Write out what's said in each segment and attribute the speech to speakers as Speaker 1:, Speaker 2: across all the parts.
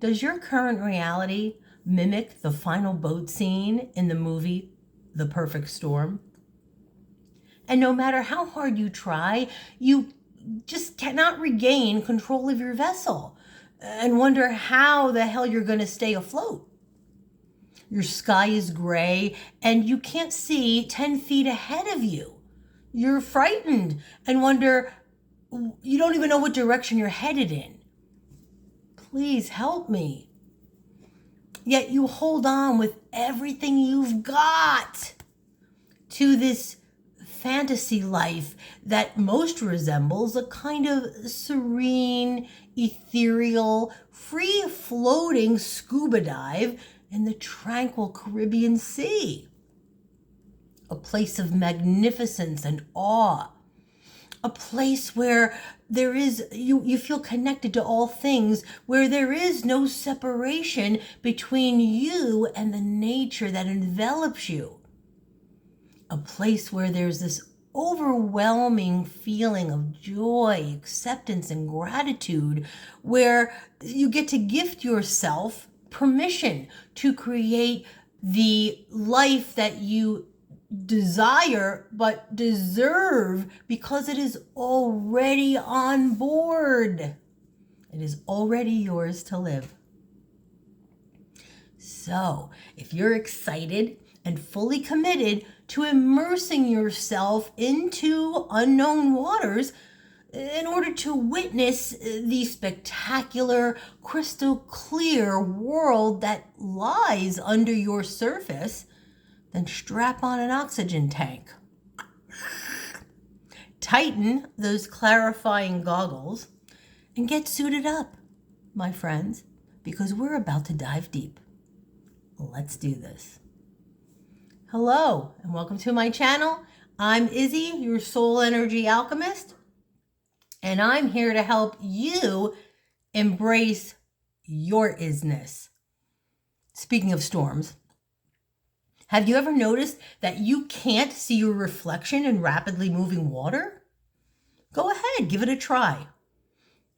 Speaker 1: Does your current reality mimic the final boat scene in the movie The Perfect Storm? And no matter how hard you try, you just cannot regain control of your vessel and wonder how the hell you're going to stay afloat. Your sky is gray and you can't see 10 feet ahead of you. You're frightened and wonder, you don't even know what direction you're headed in. Please help me. Yet you hold on with everything you've got to this fantasy life that most resembles a kind of serene, ethereal, free-floating scuba dive in the tranquil Caribbean Sea. A place of magnificence and awe. A place where you feel connected to all things, where there is no separation between you and the nature that envelops you. A place where there's this overwhelming feeling of joy, acceptance, and gratitude, where you get to gift yourself permission to create the life that you desire but deserve because it is already on board. It is already yours to live. So, if you're excited and fully committed to immersing yourself into unknown waters in order to witness the spectacular, crystal clear world that lies under your surface, then strap on an oxygen tank. Tighten those clarifying goggles and get suited up, my friends, because we're about to dive deep. Let's do this. Hello, and welcome to my channel. I'm Izzy, your soul energy alchemist, and I'm here to help you embrace your IZ-NESS. Speaking of storms, have you ever noticed that you can't see your reflection in rapidly moving water? Go ahead, give it a try.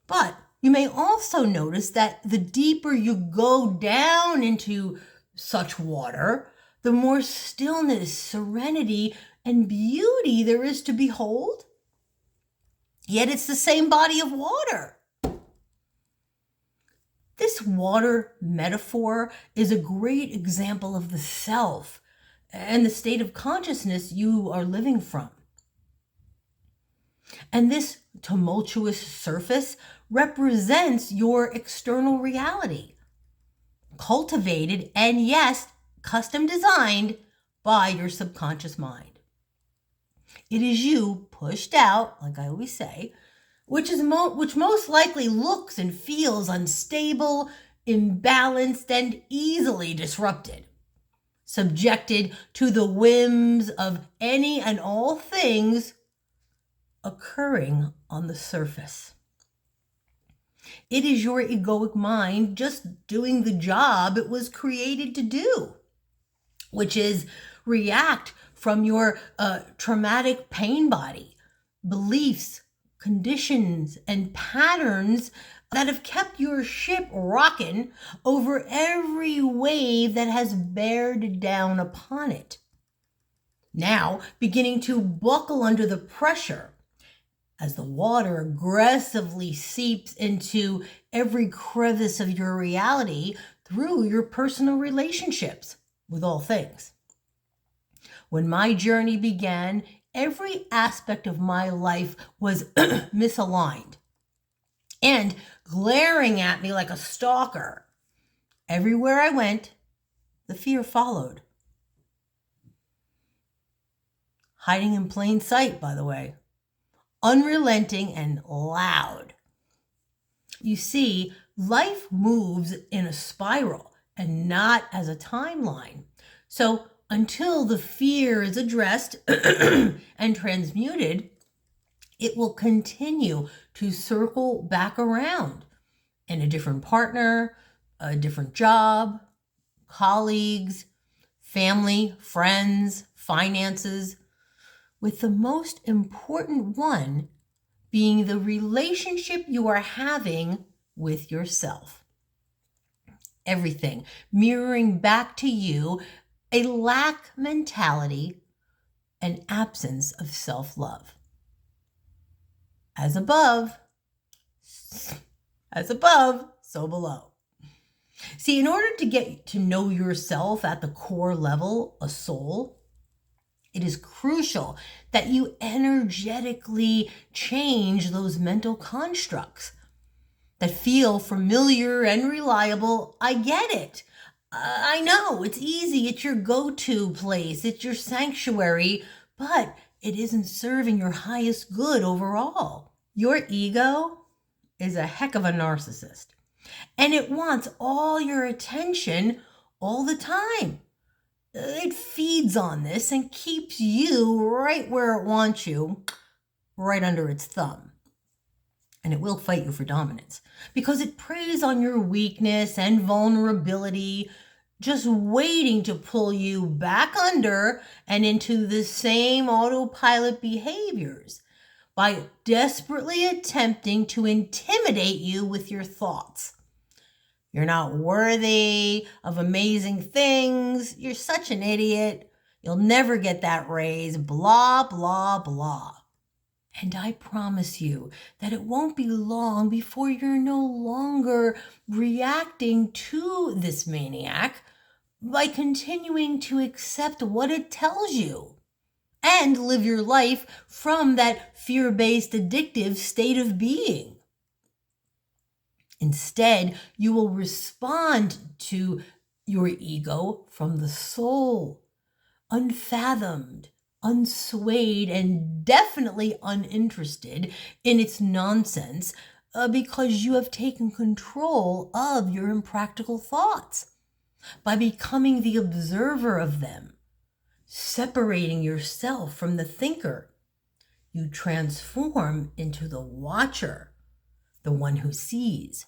Speaker 1: But you may also notice that the deeper you go down into such water, the more stillness, serenity, and beauty there is to behold. Yet it's the same body of water. This water metaphor is a great example of the self and the state of consciousness you are living from. And this tumultuous surface represents your external reality, cultivated and, yes, custom designed by your subconscious mind. It is you pushed out, like I always say, which most likely looks and feels unstable, imbalanced, and easily disrupted, subjected to the whims of any and all things occurring on the surface. It is your egoic mind just doing the job it was created to do, which is react from your traumatic pain body, beliefs, conditions, and patterns that have kept your ship rocking over every wave that has bared down upon it. Now beginning to buckle under the pressure as the water aggressively seeps into every crevice of your reality through your personal relationships with all things. When my journey began, every aspect of my life was misaligned and glaring at me like a stalker. Everywhere I went, the fear followed. Hiding in plain sight, by the way. Unrelenting and loud. You see, life moves in a spiral and not as a timeline. So until the fear is addressed and transmuted, it will continue to circle back around in a different partner, a different job, colleagues, family, friends, finances, with the most important one being the relationship you are having with yourself. everything, mirroring back to you a lack mentality and absence of self-love. As above, so below. See, in order to get to know yourself at the core level, a soul, it is crucial that you energetically change those mental constructs that feel familiar and reliable. I get it. I know, it's easy. It's your go-to place. It's your sanctuary, but it isn't serving your highest good overall. Your ego is a heck of a narcissist, and it wants all your attention all the time. It feeds on this and keeps you right where it wants you, right under its thumb. And it will fight you for dominance because it preys on your weakness and vulnerability, just waiting to pull you back under and into the same autopilot behaviors by desperately attempting to intimidate you with your thoughts. You're not worthy of amazing things. You're such an idiot. You'll never get that raise, blah, blah, blah. And I promise you that it won't be long before you're no longer reacting to this maniac by continuing to accept what it tells you and live your life from that fear-based addictive state of being. Instead, you will respond to your ego from the soul, unfathomed, unswayed, and definitely uninterested in its nonsense because you have taken control of your impractical thoughts by becoming the observer of them, separating yourself from the thinker. You transform into the watcher, the one who sees.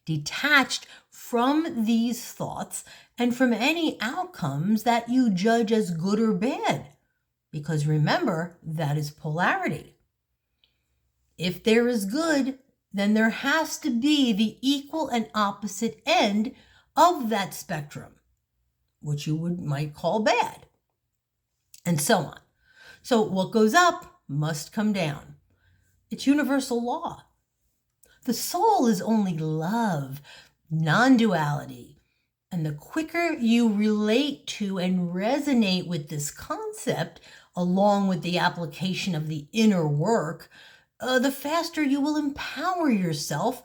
Speaker 1: Detached from these thoughts and from any outcomes that you judge as good or bad. Because remember, that is polarity. If there is good, then there has to be the equal and opposite end of that spectrum, which you might call bad, and so on. So what goes up must come down. It's universal law. The soul is only love, non-duality. And the quicker you relate to and resonate with this concept, along with the application of the inner work, the faster you will empower yourself,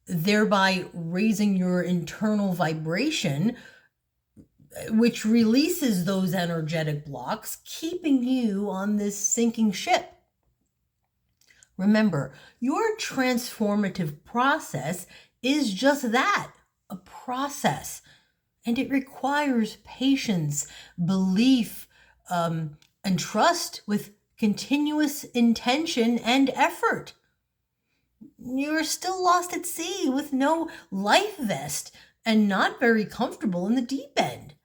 Speaker 1: thereby raising your internal vibration, which releases those energetic blocks, keeping you on this sinking ship. Remember, your transformative process is just that, a process. And it requires patience, belief, and trust with continuous intention and effort. You're still lost at sea with no life vest and not very comfortable in the deep end.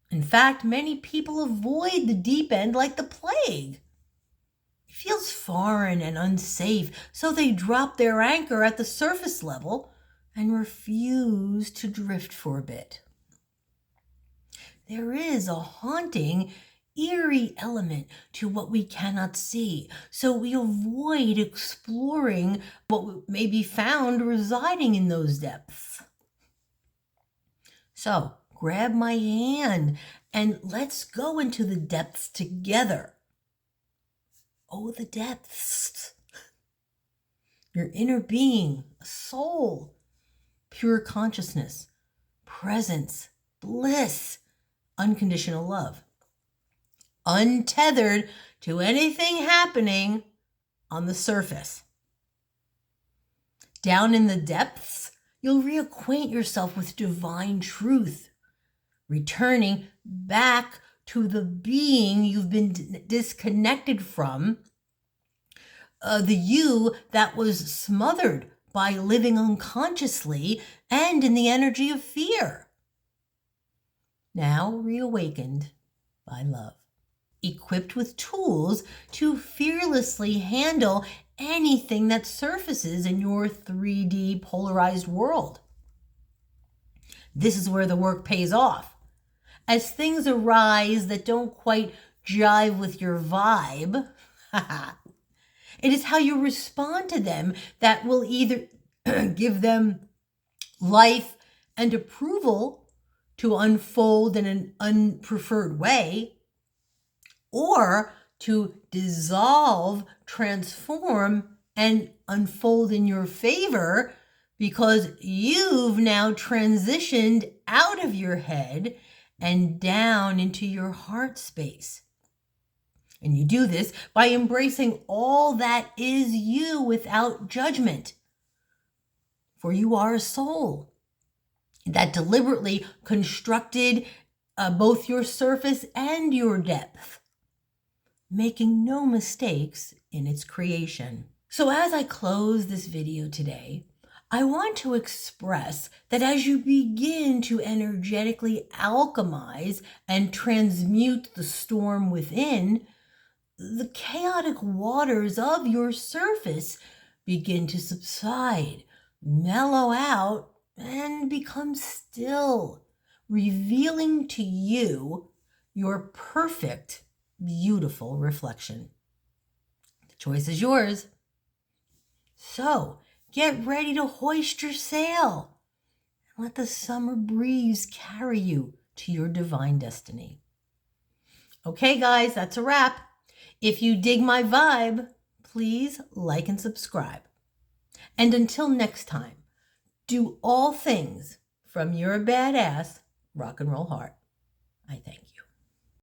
Speaker 1: In fact, many people avoid the deep end like the plague. It feels foreign and unsafe, so they drop their anchor at the surface level and refuse to drift for a bit. There is a haunting, eerie element to what we cannot see, so we avoid exploring what may be found residing in those depths. So, grab my hand and let's go into the depths together. Oh, the depths. Your inner being, a soul, pure consciousness, presence, bliss, unconditional love. Untethered to anything happening on the surface. Down in the depths, you'll reacquaint yourself with divine truth, returning back to the being you've been disconnected from, the you that was smothered by living unconsciously and in the energy of fear. Now reawakened by love, equipped with tools to fearlessly handle anything that surfaces in your 3D polarized world. This is where the work pays off. As things arise that don't quite jive with your vibe, it is how you respond to them that will either give them life and approval to unfold in an unpreferred way, or to dissolve, transform, and unfold in your favor because you've now transitioned out of your head and down into your heart space. And you do this by embracing all that is you without judgment. For you are a soul that deliberately constructed both your surface and your depth, making no mistakes in its creation. So as I close this video today, I want to express that as you begin to energetically alchemize and transmute the storm within, the chaotic waters of your surface begin to subside, mellow out, and become still, revealing to you your perfect, beautiful reflection. The choice is yours. So, get ready to hoist your sail and let the summer breeze carry you to your divine destiny. Okay, guys, that's a wrap. If you dig my vibe, please like and subscribe. And until next time, do all things from your badass rock and roll heart. I thank you.